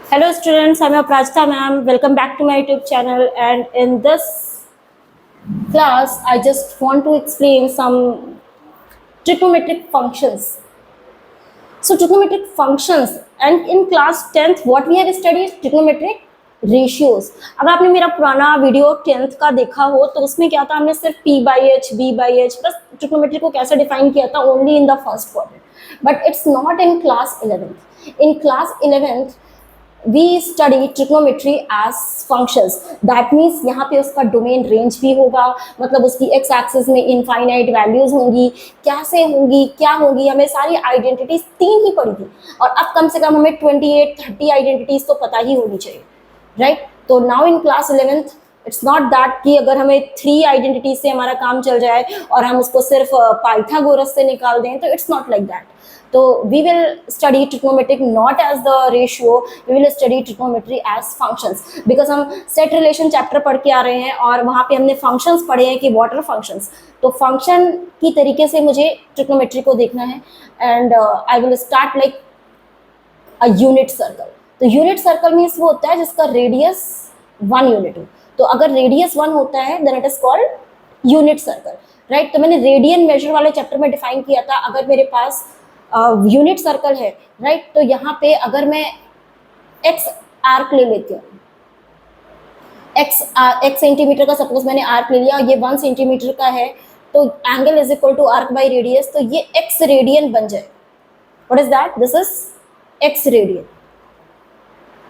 Hello students, I'm Aprajita ma'am. Welcome back to my YouTube channel, and in this class I just want to explain some trigonometric functions. So trigonometric functions, and in class 10th what we have studied trigonometric ratios. अगर आपने मेरा पुराना video 10th का देखा हो तो उसमें क्या था, हमने सिर्फ p by h, b by h बस ट्रिग्नोमेट्री को कैसे डिफाइन किया था only in the first quadrant, but it's not in class 11th. In class 11th we study trigonometry as functions. That means यहाँ पे उसका डोमेन रेंज भी होगा, मतलब उसकी एक्स एक्सिस में इनफाइनाइट वैल्यूज होंगी, कैसे होंगी, क्या होंगी, हमें सारी आइडेंटिटीज 3 ही पड़ी थी और अब कम से कम हमें 28-30 आइडेंटिटीज तो पता ही होनी चाहिए, राइट? तो now in class 11th it's not that कि अगर हमें 3 आइडेंटिटीज से हमारा काम चल जाए और हम उसको सिर्फ पाइथागोरस से निकाल दें, तो it's not like that. So we will study trigonometric not as the ratio, we will study trigonometry as functions, because हम set relation chapter पढ़ के आ रहे हैं और वहाँ पे हमने functions पढ़े हैं कि what are functions. तो function की तरीके से मुझे trigonometry को देखना है, and I will start like a unit circle. तो unit circle means वो होता है जिसका radius 1 unit हो. तो अगर radius 1 होता है then it is called unit circle, right? तो मैंने रेडियन मेजर वाले चैप्टर में डिफाइन किया था. अगर मेरे पास यूनिट सर्कल है, राइट, तो यहाँ पे अगर मैं एक्स आर्क ले लेती हूँ, एक्स सेंटीमीटर का सपोज मैंने आर्क ले लिया और ये 1 सेंटीमीटर का है, तो angle is equal to arc by radius, तो ये एक्स रेडियन बन जाए. What is that? This is X radian,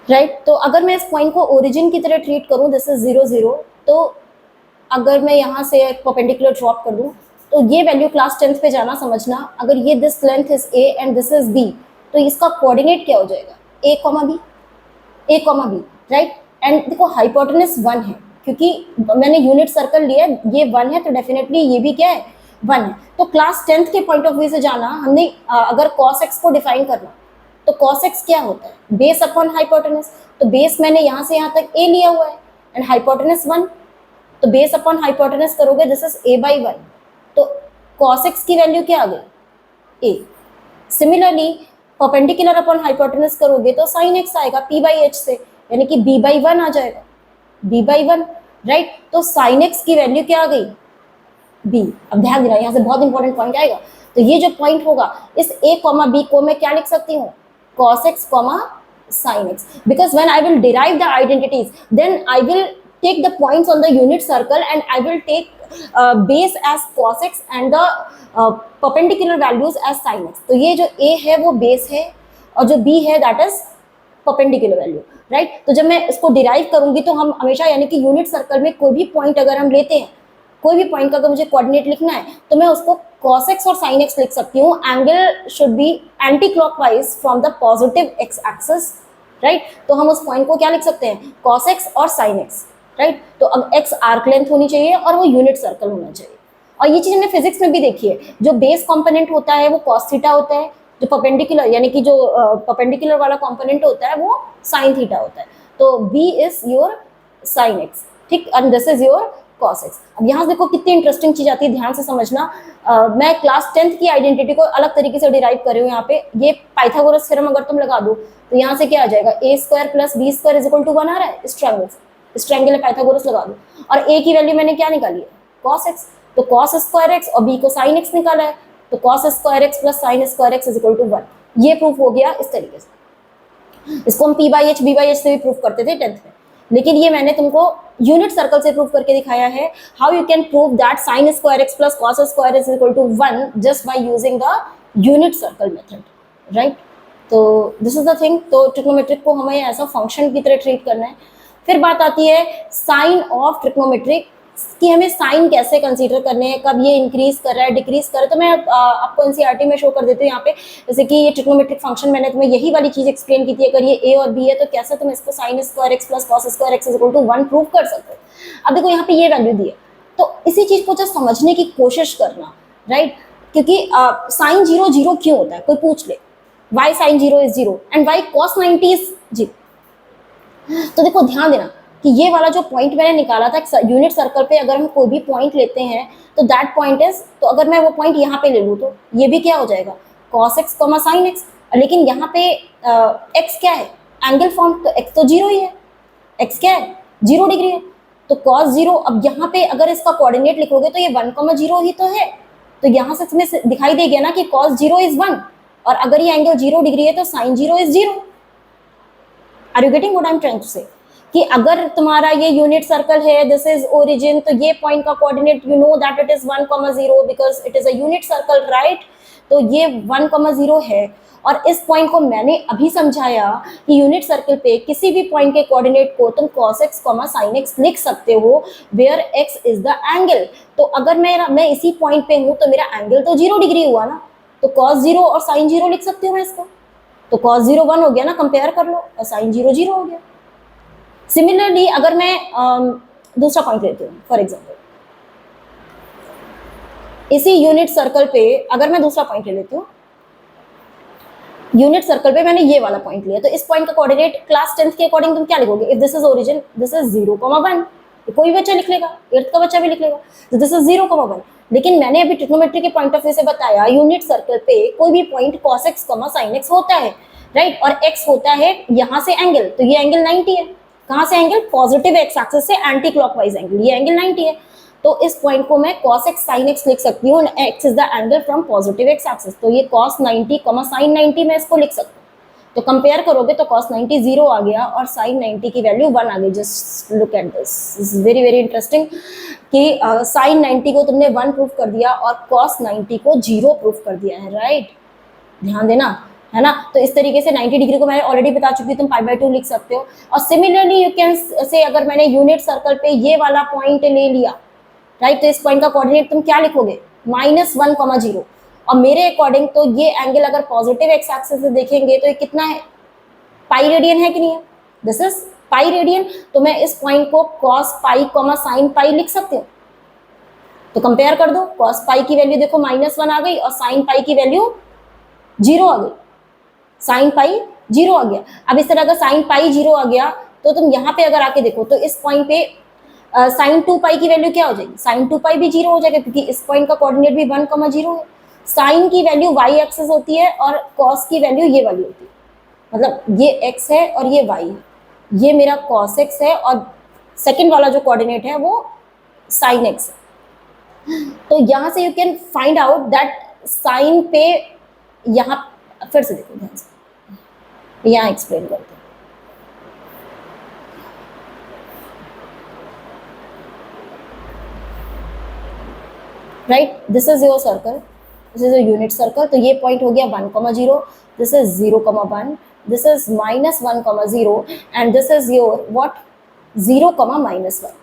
right. तो अगर मैं इस पॉइंट को ओरिजिन की तरह ट्रीट करूँ, दिस इज 0 0, तो अगर मैं यहाँ से एक परपेंडिकुलर ड्रॉप कर दूँ तो ये वैल्यू क्लास 10th पे जाना समझना. अगर ये this length is a and this is b, तो इसका कोऑर्डिनेट क्या हो जाएगा? a, b, right. एंड देखो हाइपोटेनस 1 है, क्योंकि मैंने यूनिट सर्कल लिया, ये 1 है तो डेफिनेटली ये भी क्या है? 1 है. तो क्लास 10th के पॉइंट ऑफ व्यू से जाना हमने, अगर cos x को डिफाइन करना तो cos x क्या होता है? Base upon hypotenuse. तो बेस मैंने यहाँ से यहाँ तक a लिया हुआ है एंड हाइपोटेनस 1, तो बेस अपॉन हाइपोटेनस करोगे, दिस इज a by 1. तो cos x की वैल्यू क्या आ गई? a. Similarly perpendicular upon hypotenuse करोगे तो sin x आएगा p by h से, यानी कि b by 1 आ जाएगा, b by 1, राइट. तो sin x की वैल्यू क्या आ गई? b. अब ध्यान देना, यहाँ से बहुत इंपॉर्टेंट पॉइंट आएगा. तो ये जो पॉइंट होगा, इस a, b को मैं क्या लिख सकती हूँ? cos x, sin x, because when I will derive the identities, then I will take the points on the unit circle and I will take base as cos x and the perpendicular values as sin x. तो ये जो a है वो base है और जो b है that is perpendicular value, right. तो जब मैं इसको डिराइव करूंगी तो हम हमेशा, यानी कि यूनिट सर्कल में कोई भी पॉइंट अगर हम लेते हैं, कोई भी पॉइंट का अगर मुझे कोऑर्डिनेट लिखना है तो मैं उसको cos x और sin x लिख सकती हूँ. Angle should be anti clockwise from the positive x axis, right. तो हम उस पॉइंट को क्या लिख सकते हैं? cos x और sin x, राइट. तो अब x आर्क लेंथ होनी चाहिए और वो यूनिट सर्कल होना चाहिए. और ये चीज हमने फिजिक्स में भी देखी है, जो बेस कंपोनेंट होता है वो cos थीटा होता है, जो परपेंडिकुलर, यानी कि जो परपेंडिकुलर वाला कंपोनेंट होता है वो sin थीटा होता है. तो b is your sin x, ठीक, and this is your cos x. अब यहाँ से देखो कितनी इंटरेस्टिंग चीज आती है, ध्यान से समझना. मैं क्लास 10th की आइडेंटिटी को अलग तरीके से डिराइव कर रही हूँ. यहाँ पे ये पाइथागोरस थ्योरम अगर तुम लगा दो तो यहाँ से क्या आ जाएगा? a square plus b square is equal to 1 आ रहा है इस ट्रायंगल से. इस ट्रायंगल में पाइथागोरस लगा दो और a की वैल्यू मैंने क्या निकाली है? cos x. तो cos स्क्वायर x और b को sin x निकाला है, तो cos square x plus sin square x is equal to 1. ये प्रूफ हो गया इस तरीके से. इसको हम p by h, b by h से भी प्रूफ करते थे 10th में, लेकिन ये मैंने तुमको यूनिट सर्कल से प्रूफ करके दिखाया है. How you can prove that sin square x plus cos square is equal to 1 just by using the unit circle method, right. तो दिस इज द थिंग. तो ट्रिग्नोमेट्रिक को हमें ऐसा फंक्शन की तरह ट्रीट करना है. फिर बात आती है साइन ऑफ ट्रिग्नोमेट्रिक कि हमें साइन कैसे कंसीडर करने हैं, कब ये इंक्रीज कर रहा है, डिक्रीज कर रहा है. तो मैं आपको एनसीईआरटी में शो कर देती हूँ यहाँ पे, जैसे कि ये ट्रिग्नोमेट्रिक फंक्शन मैंने तुम्हें यही वाली चीज एक्सप्लेन की थी. अगर ये a और b है तो कैसे तुम इसको sin square x plus cos square x is equal to 1 prove कर सकते हो. अब देखो यहाँ पे ये वैल्यू दी है, तो इसी चीज को जस्ट समझने की कोशिश करना, राइट. क्योंकि साइन 0 0 क्यों होता है, कोई पूछ ले, why sine 0 is 0 and why cos 90 is 0. तो देखो ध्यान देना कि ये वाला जो पॉइंट मैंने निकाला था यूनिट सर्कल पे, अगर हम कोई भी पॉइंट लेते हैं तो दैट पॉइंट इज, तो अगर मैं वो पॉइंट यहाँ पे ले लूँ तो ये भी क्या हो जाएगा? cos x, sin x. लेकिन यहाँ पे x क्या है? एंगल फॉर्म, तो x तो जीरो ही है, x क्या है 0 डिग्री है, तो cos 0, अब यहाँ पे अगर इसका कोऑर्डिनेट लिखोगे तो ये 1,0 ही तो है, तो यहाँ से तुम्हें दिखाई दे गया ना कि cos 0 इज 1, और अगर ये एंगल 0 डिग्री है तो sin 0 is 0। Are you getting what I am trying to say, कि अगर तुम्हारा ये यूनिट सर्कल है, दिस इज ओरिजिन, तो ये पॉइंट का coordinate you know that it is 1,0 because it is a unit circle, right, तो ये 1,0 है। और इस पॉइंट को मैंने अभी समझाया कि यूनिट सर्कल पे किसी भी पॉइंट के कोऑर्डिनेट को तुम cos x, sin x लिख सकते हो, where x is the angle. तो अगर मैं इसी पॉइंट पे हूं तो मेरा एंगल तो 0 डिग्री हुआ ना, तो cos 0 और sin 0 लिख सकती हूँ मैं इसको, तो cos 0 1 हो गया ना, कंपेयर कर लो, और sin 0 0 हो गया। सिमिलरली अगर मैं दूसरा पॉइंट लेती हूँ, फॉर एग्जाम्पल इसी यूनिट सर्कल पे अगर मैं दूसरा पॉइंट ले लेती हूँ, यूनिट सर्कल पे मैंने ये वाला पॉइंट लिया, तो इस पॉइंट का कोऑर्डिनेट क्लास 10th के अकॉर्डिंग तुम क्या लिखोगे, if this is origin this is 0,1, कोई बच्चा लिख लेगा, 8th का बच्चा भी लिख लेगा, तो दिस इज 0,1। लेकिन मैंने अभी ट्रिग्नोमेट्री के पॉइंट ऑफ व्यू से बताया यूनिट सर्कल पे कोई भी point cos x, sin x होता है, राइट, और x होता है यहाँ से एंगल, तो ये एंगल 90 है, कहाँ से एंगल, पॉजिटिव एक्स एक्सिस से एंटी क्लॉकवाइज एंगल, ये एंगल 90 है, तो इस पॉइंट को मैं cos x sin x लिख सकती हूँ, x is the angle from positive x axis, तो ये cos 90, sin 90 मैं इसको लिख सकती हूँ। तो कंपेयर करोगे तो cos 90 0 आ गया और sin 90 की वैल्यू 1 आ गई। Just look at this, is very very interesting कि sin 90 को तुमने 1 प्रूफ कर दिया और cos 90 को 0 प्रूफ कर दिया है, राइट, ध्यान देना, है ना। तो इस तरीके से 90 डिग्री को मैंने ऑलरेडी बता चुकी हूँ, तुम π/2 लिख सकते हो। और सिमिलरली यू कैन से अगर मैंने यूनिट सर्कल पे ये वाला पॉइंट ले लिया, राइट, तो इस पॉइंट का कोऑर्डिनेट तुम क्या लिखोगे, -1,0, और मेरे अकॉर्डिंग तो ये एंगल अगर पॉजिटिव एक्स एक्सिस से देखेंगे तो ये कितना है, पाई रेडियन है कि नहीं है, दिस इज पाई रेडियन, तो मैं इस पॉइंट को cos π, sin π लिख सकती हूँ। तो कंपेयर कर दो, cos π की वैल्यू देखो -1 आ गई और sin π की वैल्यू 0 आ गई, sin π 0 आ गया। अब इस तरह अगर sin π 0 आ गया तो तुम यहाँ पे अगर आके देखो तो इस पॉइंट पे sin 2π की वैल्यू क्या हो जाएगी, sin 2π भी 0 हो जाएगा, क्योंकि इस पॉइंट का कोऑर्डिनेट भी 1,0 है। साइन की वैल्यू y एक्सिस होती है और cos की वैल्यू ये वाली होती है, मतलब ये x है और ये y है, ये मेरा cos x है और सेकंड वाला जो कोऑर्डिनेट है वो sin x है। तो यहाँ से you can find out that sine पे, यहाँ फिर से देखो ध्यान से, यहाँ एक्सप्लेन करते हैं। Right, this is your circle, this is a unit circle, तो ये पॉइंट हो गया 1,0, this is 0,1, this is -1,0 and this is your what 0,-1,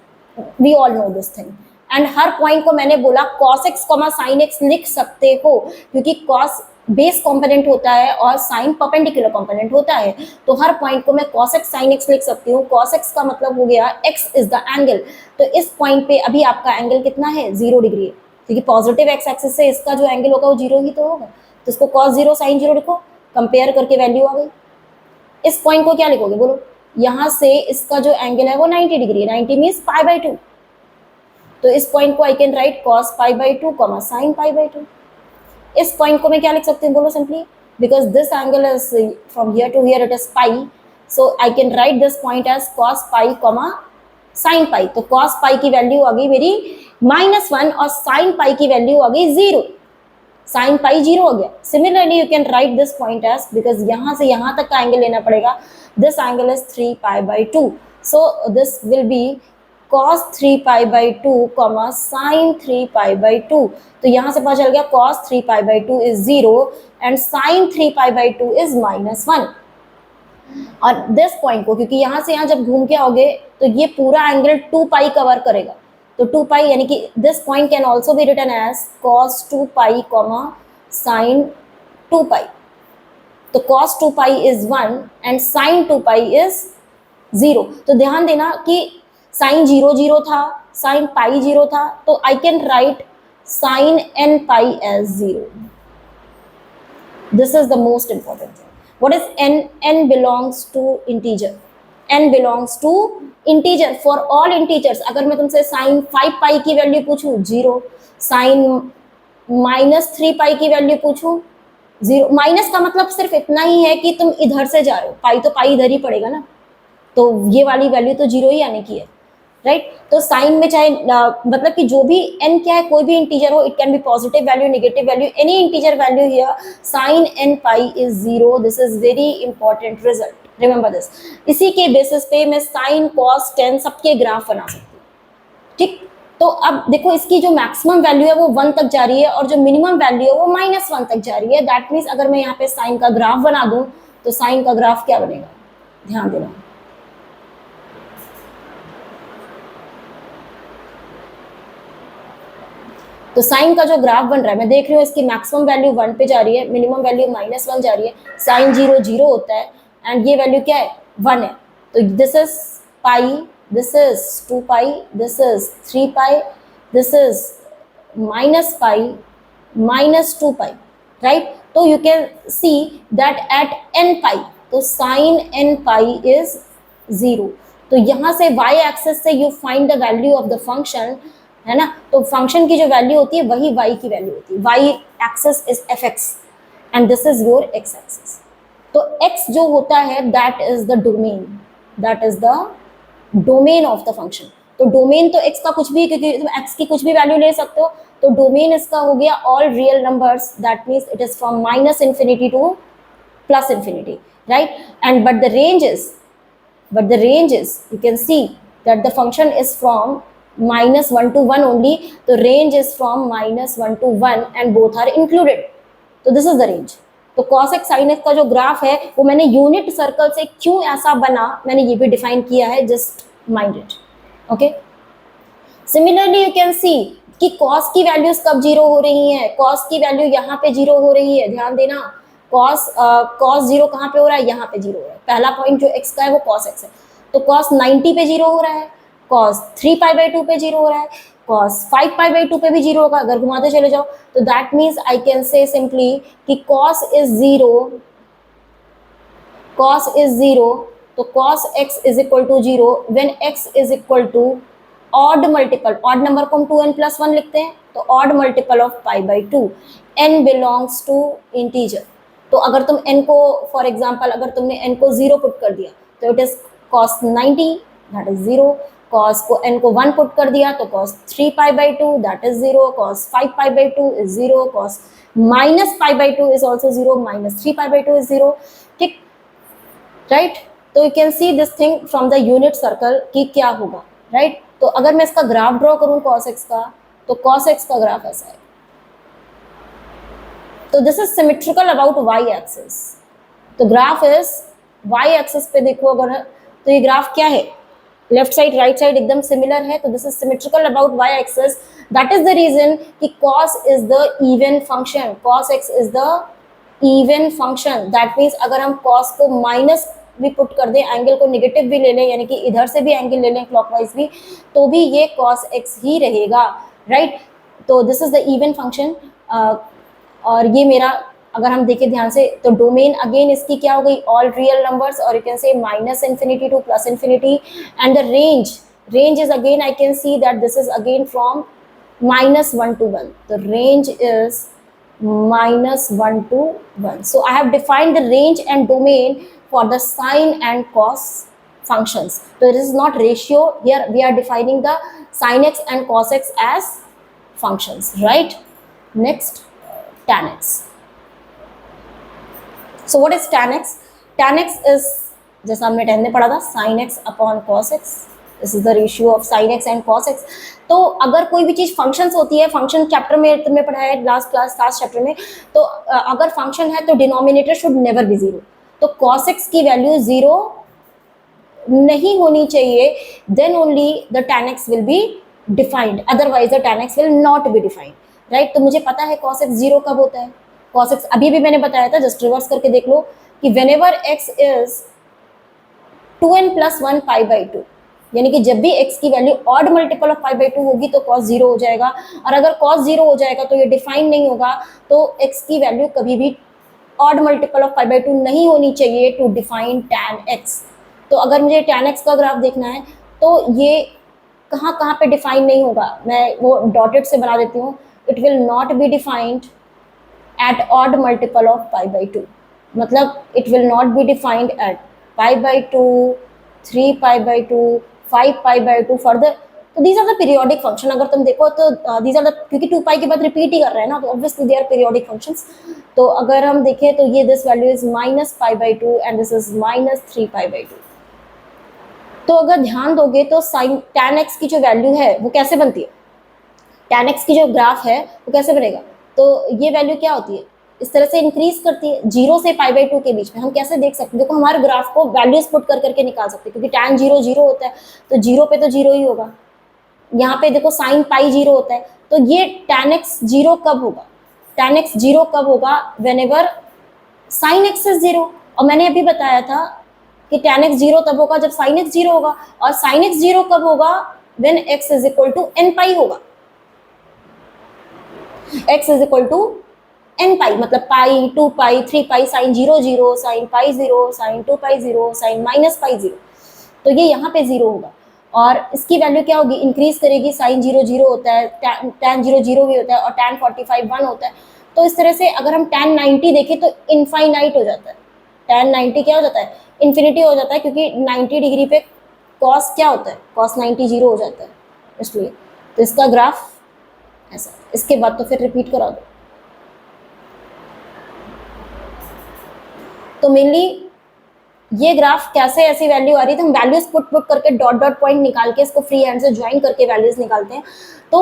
we all know this thing. And हर पॉइंट को मैंने बोला cos x, sin x लिख सकते हो, क्योंकि cos बेस कंपोनेंट होता है और sin परपेंडिकुलर कंपोनेंट होता है, तो हर पॉइंट को मैं cos x sin x लिख सकती हूँ। cos x का मतलब हो गया x इज द एंगल, तो इस पॉइंट पे अभी आपका एंगल कितना है, 0 डिग्री है, क्योंकि पॉजिटिव एक्स एक्सिस से इसका जो एंगल होगा वो 0 ही तो होगा, तो इसको cos 0 sin 0 लिखो, कंपेयर करके वैल्यू आ गई। इस पॉइंट को क्या लिखोगे बोलो, यहाँ से इसका जो एंगल है वो 90 डिग्री है, 90 मीन्स π/2, तो इस पॉइंट को आई कैन राइट cos π/2, sin π/2। इस पॉइंट को मैं क्या लिख सकती हूँ बोलो, simply because this angle is from here to here it is pi, so I can write this point as cos π, sin π, तो cos π की वैल्यू आ गई मेरी -1 और sin π की वैल्यू आ गई 0, sin π 0 हो गया। Similarly you can write this point as, because यहाँ से यहाँ तक का एंगल लेना पड़ेगा, this angle is 3π/2, so this will be cos 3π/2, sin 3π/2, तो यहाँ से पता चल गया cos 3π/2 is 0 and sin 3π/2 is -1। और दिस पॉइंट को, क्योंकि यहाँ से यहाँ जब घूम के आओगे तो ये पूरा एंगल 2π कवर करेगा, तो 2π यानी कि this point can also be written as cos 2π, sin 2π, तो cos 2π is 1 and sin 2π is 0। तो ध्यान देना कि sin 0 0 था, sin π 0 था, तो I can write sin nπ as 0। This is the most important thing. What is n? N belongs to integer. N belongs to integer. For all integers, अगर मैं तुमसे sin 5π की वैल्यू पूछूं 0, sin -3π की value पूछूं zero minus का मतलब सिर्फ इतना ही है कि तुम इधर से जा रहे हो, पाई तो पाई इधर ही पड़ेगा ना, तो ये वाली वैल्यू तो जीरो ही आने की है, राइट। तो साइन में चाहे मतलब कि जो भी n क्या है, कोई भी इंटीजर हो, it can be positive value, negative value, any integer value here, sine n pi is zero. This is very important result, remember this. इसी के बेसिस पे मैं साइन कॉस टेन सबके ग्राफ बना सकती हूँ, ठीक। तो अब देखो इसकी जो मैक्सिमम वैल्यू है वो 1 तक जा रही है और जो मिनिमम वैल्यू है वो -1 तक जा रही है। दैट मीन्स अगर मैं यहाँ पे साइन का ग्राफ बना दूं तो साइन का ग्राफ क्या बनेगा, ध्यान देना। तो साइन का जो ग्राफ बन रहा है, मैं देख रही हूँ इसकी मैक्सिमम वैल्यू 1 पे जा रही है, मिनिमम वैल्यू -1 जा रही है, साइन 0 0 होता है एंड ये वैल्यू क्या है, 1 है। तो this is pi, this is 2 pi, this is 3 pi, this is -pi -2 pi, right. तो you can see that at n pi, तो साइन n पाई इज 0। तो यहाँ से y एक्सेस से you find the value of the function, है ना। तो function की जो वैल्यू होती है वही y की वैल्यू होती है, y axis is fx and this is your x axis. तो x जो होता है that is the domain, that is the domain of the function. तो डोमेन तो x का कुछ भी, क्योंकि तुम x की कुछ भी वैल्यू ले सकते हो, तो डोमेन इसका हो गया all real numbers, that means it is from -infinity to +infinity, right? And but the range is you can see that the function is from -1 to 1 only. The range is from -1 to 1 and both are included. तो this is the range. तो cos x sin x का जो graph है वो मैंने unit circle से क्यों ऐसा बना, मैंने ये भी डिफाइन किया है, just mind it, okay. Similarly you can सी कि cos की वैल्यूज कब जीरो हो रही हैं, cos की वैल्यू यहाँ पे जीरो हो रही है, ध्यान देना। cos जीरो कहाँ पे हो रहा है, यहाँ पे जीरो हो रहा है। पहला पॉइंट जो x का है वो cos x है, तो cos 90 पे जीरो हो रहा है, cos 3 पाई बाई 2 पे जीरो हो रहा है, cos 5 पाई बाई 2 पे भी जीरो होगा अगर घुमाते चले जाओ। तो that means I can say simply कि cos इज जीरो, तो cos x is equal to zero when x is equal to odd multiple, odd number को हम 2n+1 लिखते हैं, तो odd multiple of pi by 2, n belongs to integer. तो अगर तुम n को फॉर एग्जांपल अगर तुमने n को 0 पुट कर दिया तो it is cos 90 that is 0, cos को n को 1 पुट कर दिया तो cos 3 pi by 2 that is 0, cos 5 pi by 2 is 0, cos minus pi by 2 is also 0, -3 pi by 2 is 0, ठीक, राइट। तो you can see this thing from the unit circle कि क्या होगा, राइट। तो अगर मैं इसका ग्राफ ड्रॉ करूं cos x का, तो cos x का ग्राफ ऐसा है। तो this is symmetrical about y axis. तो ग्राफ इज y एक्सिस पे देखो अगर, तो ये ग्राफ क्या है, लेफ्ट साइड राइट साइड एकदम सिमिलर है, तो this is symmetrical about y axis. That is the reason कि cos is the even function, cos x is the even function. That means अगर हम cos को माइनस भी पुट कर दें, एंगल को नेगेटिव भी ले लें, यानी कि इधर से भी एंगल ले लें क्लॉकवाइज भी, तो भी ये cos x ही रहेगा, राइट। तो this is the even function. और ये मेरा अगर हम देखें ध्यान से तो डोमेन अगेन इसकी क्या हो गई, ऑल रियल नंबर्स, और you can say -infinity to +infinity, and the range is again I can see that this is again from -1 to 1, the range is -1 to 1. So I have defined the range and domain for the sine and cos functions. So it is not ratio, here we are defining the sin x and cos x as functions, right? Next, tan x. So what is tan x? Tan x is, जैसा हमने 10 में पढ़ा था, sin x upon cos x. This is the ratio of sin x and cos x. तो अगर कोई भी चीज़ functions होती है, फंक्शन चैप्टर में तुमने पढ़ा है लास्ट चैप्टर में, तो अगर फंक्शन है तो denominator should never be zero. तो cos x की वैल्यू जीरो नहीं होनी चाहिए, then only the tan x will be defined, otherwise the tan x will not be defined, right. तो मुझे पता है cos x जीरो कब होता है, cos x अभी भी मैंने बताया था, जस्ट रिवर्स करके देख लो कि whenever x is 2n+1 pi by 2, यानी कि जब भी x की value odd multiple of pi by 2 होगी तो cos जीरो हो जाएगा, और अगर cos जीरो हो जाएगा तो ये डिफाइन नहीं होगा, तो x की वैल्यू कभी भी odd multiple of pi by 2 नहीं होनी चाहिए टू डिफाइन tan x। तो अगर मुझे tan x का ग्राफ देखना है तो ये कहाँ कहाँ पे डिफाइन नहीं होगा, मैं वो डॉटेड से बना देती हूँ, it will not be defined at odd multiple of pi by 2, मतलब it will not be defined at pi by 2, 3 pi by 2, 5 pi by 2 further. तो these are the periodic function. अगर तुम देखो तो these are the, क्योंकि 2 pi के बाद repeat ही कर रहे हैं ना, तो obviously they are periodic functions. तो अगर हम देखें तो ये this value is minus pi by 2 and this is minus 3 pi by 2. तो अगर ध्यान दोगे तो sin tan x की जो वैल्यू है वो कैसे बनती है, tan x की जो ग्राफ है वो कैसे बनेगा, तो ये वैल्यू क्या होती है, इस तरह से इंक्रीज करती है 0 से पाई बाई 2 के बीच में. हम कैसे देख सकते हैं, देखो हमारे ग्राफ को वैल्यूज पुट कर करके निकाल सकते हैं, क्योंकि tan 0 0 होता है तो 0 पे तो 0 ही होगा. यहाँ पे देखो sin पाई 0 होता है, तो ये tan x 0 कब होगा, tan x 0 कब होगा, whenever sin x is 0. और मैंने अभी बताया था कि tan x 0 तब होगा जब sin x 0 होगा, और sin x 0 कब होगा, when x is equal to n पाई होगा. x is equal to n पाई, मतलब पाई, 2 पाई, 3 पाई, साइन 0 0, साइन पाई 0, साइन 2 पाई 0, साइन माइनस पाई 0. तो ये यहाँ पे 0 होगा, और इसकी वैल्यू क्या होगी, इंक्रीज करेगी. साइन 0 0 होता है, tan 0 0 भी होता है, और tan 45 1 होता है. तो इस तरह से अगर हम tan 90 देखें तो इनफाइनाइट हो जाता है. tan 90 क्या हो जाता है, इन्फिनिटी हो जाता है, क्योंकि 90 डिग्री पे कॉस क्या होता है, कॉस 90 0 हो जाता है. इसलिए तो इसका ग्राफ ऐसा. इसके बाद तो फिर रिपीट करा दो. तो मेनली ये ग्राफ कैसे ऐसी वैल्यू आ रही थी, हम वैल्यूज पुट करके डॉट डॉट पॉइंट निकाल के इसको फ्री हैंड से ज्वाइन करके वैल्यूज निकालते हैं तो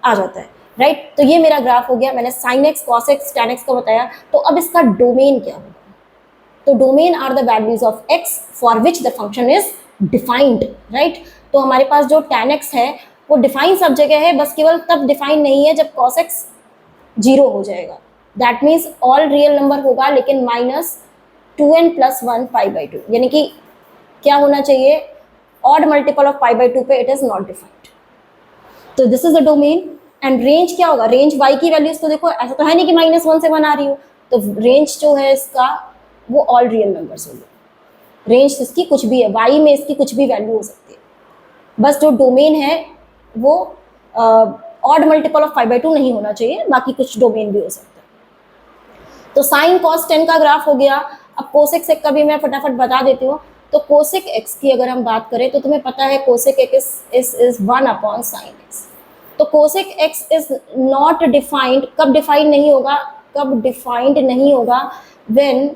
आ जाता है, राइट. तो ये मेरा ग्राफ हो गया, मैंने sine x, cos x, tan x का बताया. तो अब इसका डोमेन क्या होगा, तो domain are the values of x for which the function is defined, right. तो हमारे पास जो टैन एक्स है वो डिफाइन सब जगह है, बस केवल तब डिफाइन नहीं है जब cos x 0 हो जाएगा. That means all real number होगा, लेकिन minus 2n plus 1 pi by 2, यानी कि क्या होना चाहिए, odd multiple of pi by 2 पे इट इज नॉट डिफाइंड. तो this is the domain. And range क्या होगा, रेंज y की वैल्यूज तो देखो ऐसा तो है नहीं कि -1 से 1 आ रही हो, तो रेंज जो है इसका वो ऑल रियल नंबर्स होगी. रेंज इसकी कुछ भी है, y में इसकी कुछ भी वैल्यू हो सकती है, बस जो डोमेन है वो ऑड मल्टीपल ऑफ 5/2 नहीं होना चाहिए, बाकी कुछ डोमेन भी हो सकता है. तो साइन कॉस 10 का ग्राफ हो गया. अब कोसेक एक्स का भी मैं फटाफट बता देती हूँ. तो कोसेक एक्स की अगर हम बात करें तो तुम्हें पता है cosec x is 1 upon sine x. तो cosec x is not defined, कब डिफाइंड नहीं होगा, कब डिफाइंड नहीं होगा, व्हेन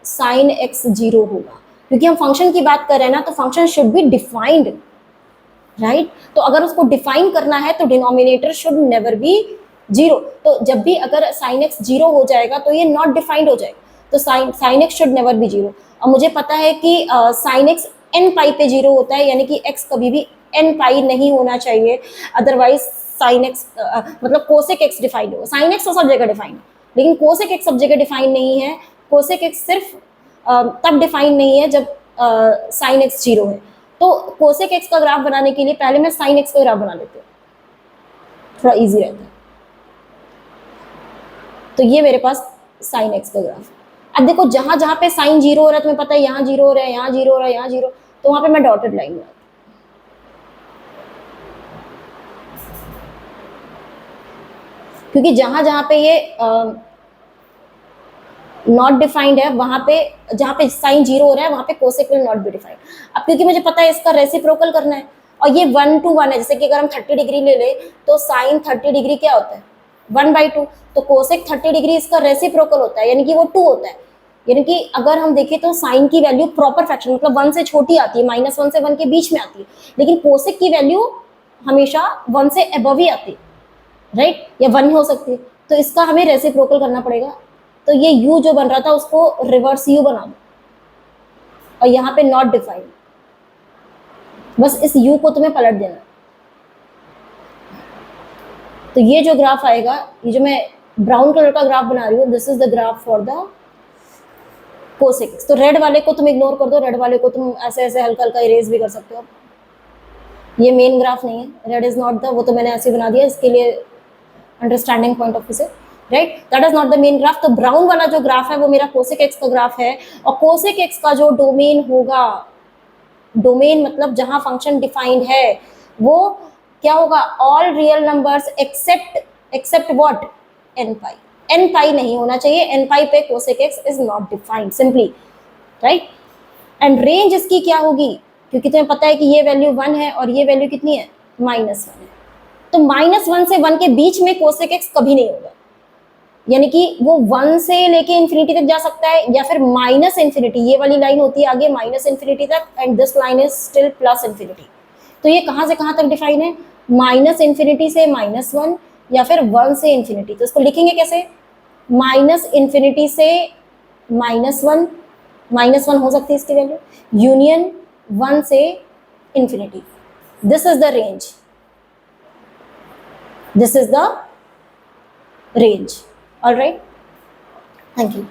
साइन एक्स 0 होगा, क्योंकि हम फंक्शन की बात कर रहे हैं ना, तो function should be defined, right. तो अगर उसको डिफाइन करना है तो डिनोमिनेटर शुड नेवर बी 0. तो जब भी अगर साइन एक्स 0 हो जाएगा तो ये नॉट डिफाइंड हो जाएगा, तो sine x should never B 0. और मुझे पता है कि साइन एक्स n पाई पे 0 होता है, यानी कि x कभी भी n पाई नहीं होना चाहिए, अदरवाइज साइन एक्स मतलब कोसेक एक्स डिफाइंड होगा. साइन एक्स तो सब जगह डिफाइंड है, लेकिन कोसेक एक्स सब जगह डिफाइंड नहीं है. कोसेक एक्स सिर्फ तब डिफाइंड नहीं है जब साइन एक्स 0 है. तो कोसेक एक्स का ग्राफ बनाने के लिए पहले मैं साइन एक्स का ग्राफ बना लेती हूँ, थोड़ा इजी रहता है. तो ये मेरे पास साइन एक्स का ग्राफ. अब देखो जहां जहां पे साइन 0 हो रहा है, तुम्हें पता है यहाँ 0 हो रहा है, यहाँ 0 हो रहा है, यहाँ 0, तो वहां पे मैं डॉटेड लाइन बनाती हूँ, क्योंकि जहां जहां पे ये नॉट डिफाइंड है, वहां पे जहां पे साइन 0 हो रहा है वहां पे cosec will not be defined. अब क्योंकि मुझे पता है इसका रेसिप्रोकल करना है, और ये 1 to 1 है, जैसे कि अगर हम 30 डिग्री ले ले तो साइन 30 डिग्री क्या होता है, 1/2. तो कोसेक 30 डिग्री इसका रेसिप्रोकल होता है, यानी कि वो 2 होता है. यानी कि अगर हम देखें तो साइन की वैल्यू प्रॉपर फ्रैक्शन मतलब 1 से छोटी आती है, -1 से 1 के बीच में आती है, लेकिन कोसेक की वैल्यू हमेशा 1 से अबव ही आती है, राइट, या 1 हो सकती है. तो इसका हमें रेसिप्रोकल करना पड़ेगा. तो ये u जो बन रहा था उसको रिवर्स u बना दो, और यहाँ पे नॉट डिफाइंड, बस इस u को तुम्हें पलट देना. तो ये जो ग्राफ आएगा, ये जो मैं ब्राउन कलर का ग्राफ बना रही हूँ, this is the graph for the cosec x. तो रेड वाले को तुम इग्नोर कर दो, रेड वाले को तुम ऐसे ऐसे हल्का हल्का इरेज भी कर सकते हो. ये मेन ग्राफ नहीं है, रेड इज नॉट द, वो तो मैंने ऐसे बना दिया इसके लिए अंडरस्टैंडिंग पॉइंट ऑफ व्यू से, right. That is not the main graph. तो ब्राउन वाला जो ग्राफ है वो मेरा कोसेक एक्स का ग्राफ है, और कोसेक एक्स का जो डोमेन होगा, डोमेन मतलब जहां फंक्शन डिफाइंड है, वो क्या होगा, all real numbers except what, n pi. N pi नहीं होना चाहिए, एन पाई पे cosec x is not defined simply, right. And range इसकी क्या होगी, क्योंकि तुम्हें पता है कि ये वैल्यू 1 है और ये वैल्यू कितनी है, -1 है, तो -1 से 1 के बीच में कोसेक एक्स कभी नहीं होगा, यानी कि वो 1 से लेके इंफिनिटी तक जा सकता है, या फिर माइनस इंफिनिटी, ये वाली लाइन होती है आगे माइनस इंफिनिटी तक, and this line is still plus infinity. तो ये कहाँ से कहाँ तक डिफाइन है, माइनस इंफिनिटी से -1 या फिर 1 से इंफिनिटी। तो इसको लिखेंगे कैसे, माइनस इंफिनिटी से -1, -1 हो सकती है इसकी वैल्यू, यूनियन 1 से infinity, this is the range, this is the range. All right, thank you.